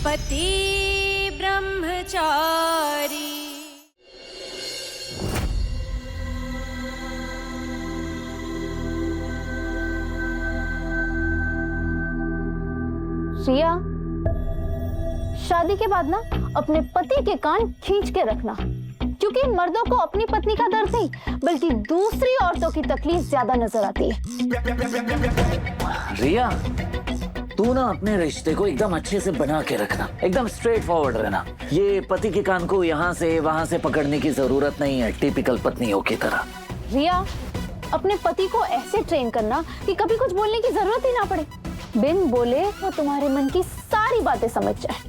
पति ब्रह्मचारी। रिया, शादी के बाद ना अपने पति के कान खींच के रखना, क्योंकि मर्दों को अपनी पत्नी का दर्द नहीं बल्कि दूसरी औरतों की तकलीफ ज्यादा नजर आती है। रिया, तू ना अपने रिश्ते को एकदम अच्छे से बना के रखना, एकदम स्ट्रेट फॉरवर्ड रहना। ये पति के कान को यहाँ से वहाँ से पकड़ने की जरूरत नहीं है, टिपिकल पत्नियों की तरह। रिया, अपने पति को ऐसे ट्रेन करना कि कभी कुछ बोलने की जरूरत ही ना पड़े, बिन बोले वो तुम्हारे मन की सारी बातें समझ जाए।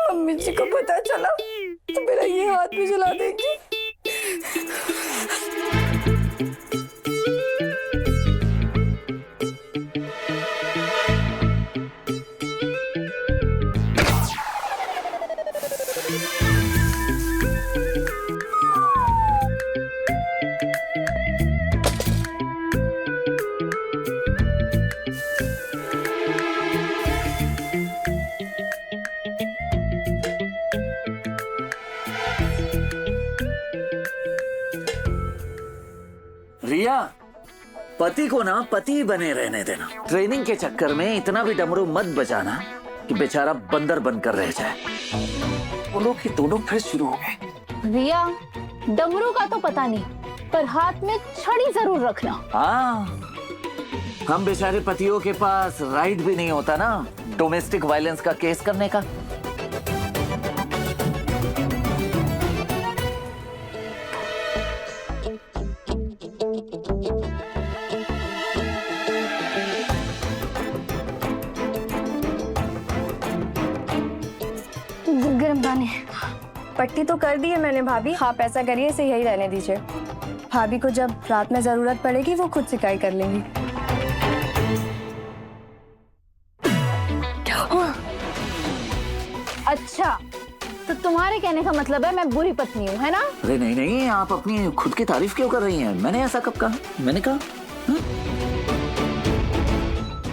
मम्मी जी को पता चला तो मेरा ये हाथ भी जला देंगी। रिया, पति को ना पति बने रहने देना। ट्रेनिंग के चक्कर में इतना भी डमरू मत बजाना कि बेचारा बंदर बनकर रह जाए। वो लोग कि दोनों फिर शुरू हो गए। रिया, डमरू का तो पता नहीं, पर हाथ में छड़ी जरूर रखना। हाँ, हम बेचारे पतियों के पास राइट भी नहीं होता ना डोमेस्टिक वायलेंस का केस करने का। गर्म पानी। पट्टी तो कर दी है मैंने भाभी। आप ऐसा करिए, इसे यही रहने दीजिए। भाभी को जब रात में जरूरत पड़ेगी वो खुद सिकाई कर लेंगी। अच्छा, तो तुम्हारे कहने का मतलब है मैं बुरी पत्नी हूँ, है ना? अरे नहीं नहीं, आप अपनी खुद की तारीफ क्यों कर रही हैं? मैंने ऐसा कब कहा? मैंने कहा हा?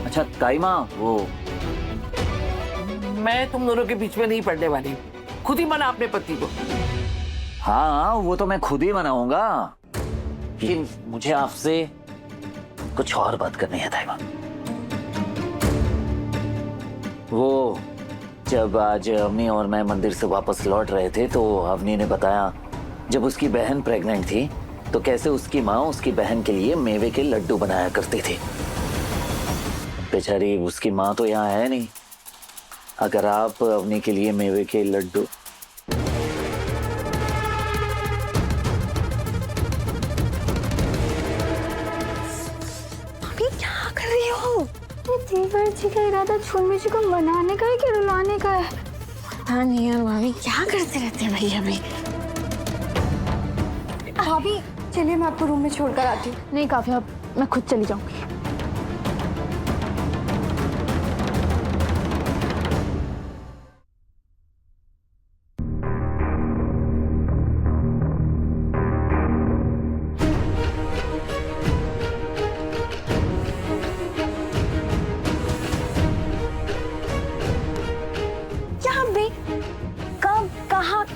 अच्छा ताई माँ, वो मैं तुम दोनों के बीच में नहीं पड़ने वाली, खुद ही मना अपने पति को। हाँ, वो तो मैं खुद ही मनाऊंगा, लेकिन मुझे आपसे कुछ और बात करनी है ताई माँ। वो जब आज अवनी और मैं मंदिर से वापस लौट रहे थे तो अवनी ने बताया जब उसकी बहन प्रेग्नेंट थी तो कैसे उसकी माँ उसकी बहन के लिए मेवे के लड्डू बनाया करती थी। बेचारी उसकी माँ तो यहाँ है नहीं, अगर आप अवनी के लिए मेवे के लड्डू। अभी क्या कर रही हो? देवर जी का इरादा छोलमी जी को मनाने का है कि रुलाने का है? पता नहीं यार भाभी, क्या करते रहते हैं भैया भी। भाभी चलिए, मैं आपको रूम में छोड़कर आती हूँ। नहीं काफी, अब मैं खुद चली जाऊंगी।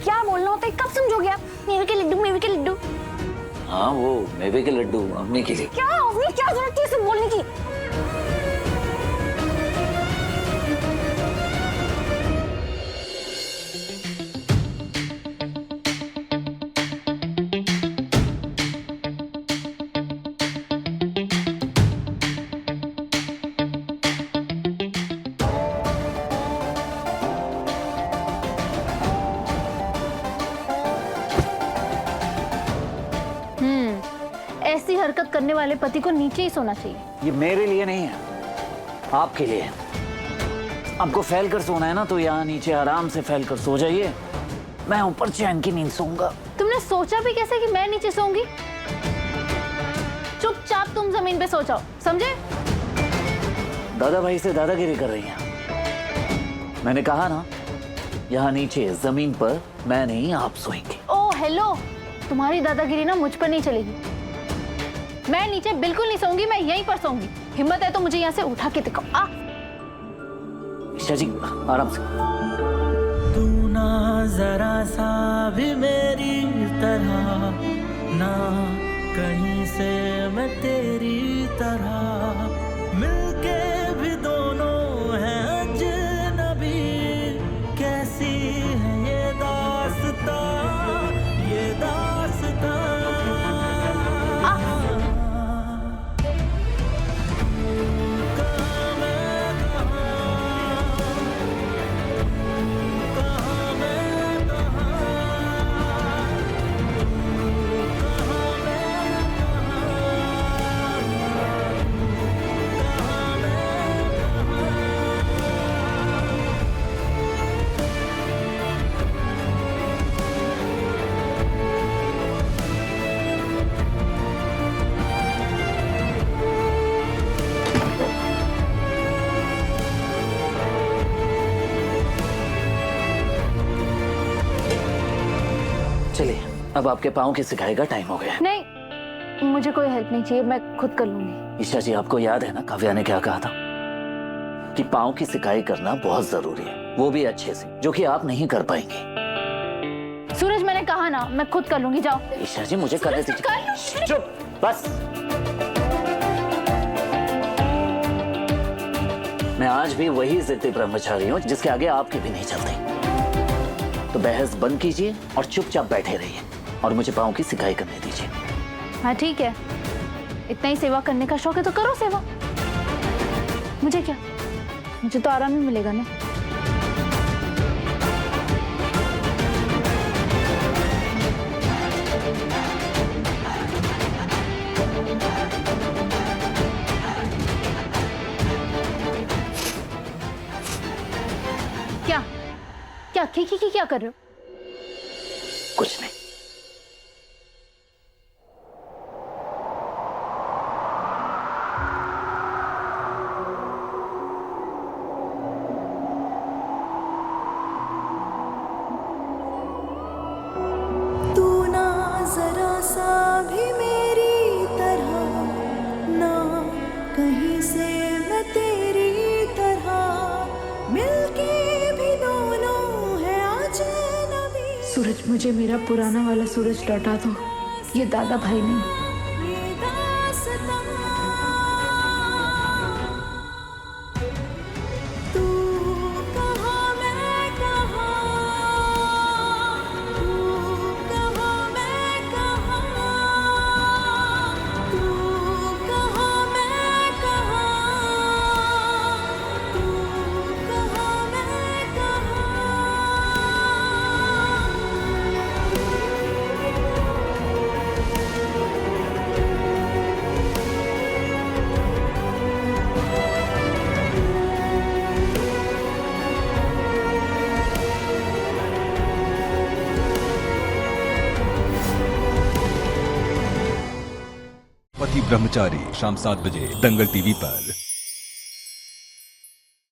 क्या बोलना होता है, कब समझोगे आप? मेवे के लड्डू, मेवे के लड्डू। हाँ, वो मेवे के लड्डू अवनी के लिए। क्या अवनी, क्या जरूरत थी इसे बोलने की? ऐसी हरकत करने वाले पति को नीचे ही सोना चाहिए। ये मेरे लिए नहीं है, आपके लिए। आपको फैल कर सोना है ना तो यहाँ नीचे आराम से फैल कर सो जाइए, मैं ऊपर चैन की नींद सोऊंगा। तुमने सोचा भी कैसे कि मैं नीचे सोऊंगी? चुपचाप तुम जमीन पे सो जाओ, समझे? दादा भाई से दादागिरी कर रही हैं। मैंने कहा ना, यहाँ नीचे जमीन पर मैं नहीं आप सोएंगे। ओ हेलो, तुम्हारी दादागिरी ना मुझ पर नहीं चलेगी। मैं नीचे बिल्कुल नहीं सोऊंगी, मैं यहीं पर सोऊंगी। हिम्मत है तो मुझे यहाँ से उठा के दिखाओ। आ ईशा जी आराम से। तू ना जरा सा भी मेरी तरह, ना कहीं से मैं तेरी तरह, मिलके भी दोनों हैं अजनबी। कैसी है ये दास्तां, ये दास्तां। चलिए अब आपके पाँव की सिकाई का टाइम हो गया। नहीं, मुझे कोई हेल्प नहीं चाहिए, मैं खुद कर लूंगी। ईशा जी आपको याद है ना काव्या ने क्या कहा था कि पाँव की सिकाई करना बहुत जरूरी है, वो भी अच्छे से, जो कि आप नहीं कर पाएंगे। सूरज मैंने कहा ना, मैं खुद कर लूंगी, जाओ। ईशा जी मुझे करने दीजिए। चुप बस। मैं आज भी वही जिद्दी ब्रह्मचारी हूँ जिसके आगे आपकी भी नहीं चलती। तो बहस बंद कीजिए और चुपचाप बैठे रहिए और मुझे पाँव की सिकाई करने दीजिए। हाँ ठीक है, इतना ही सेवा करने का शौक है तो करो सेवा। मुझे क्या, मुझे तो आराम ही मिलेगा ना। क्या क्या की क्या कर रहे हो? कुछ नहीं। तू ना जरा सा भी मेरी तरह, ना कहीं से मैं तेरी तरह, मिलके भी दोनों है अजनबी। सूरज, मुझे मेरा पुराना वाला सूरज लौटा दो, ये दादा भाई नहीं। ये दास्तां, तू कहाँ मैं कहाँ, तू कहाँ मैं कहाँ, तू कहाँ मैं कहाँ, तू कहाँ मैं कहाँ। पति ब्रह्मचारी शाम 7 बजे दंगल टीवी पर।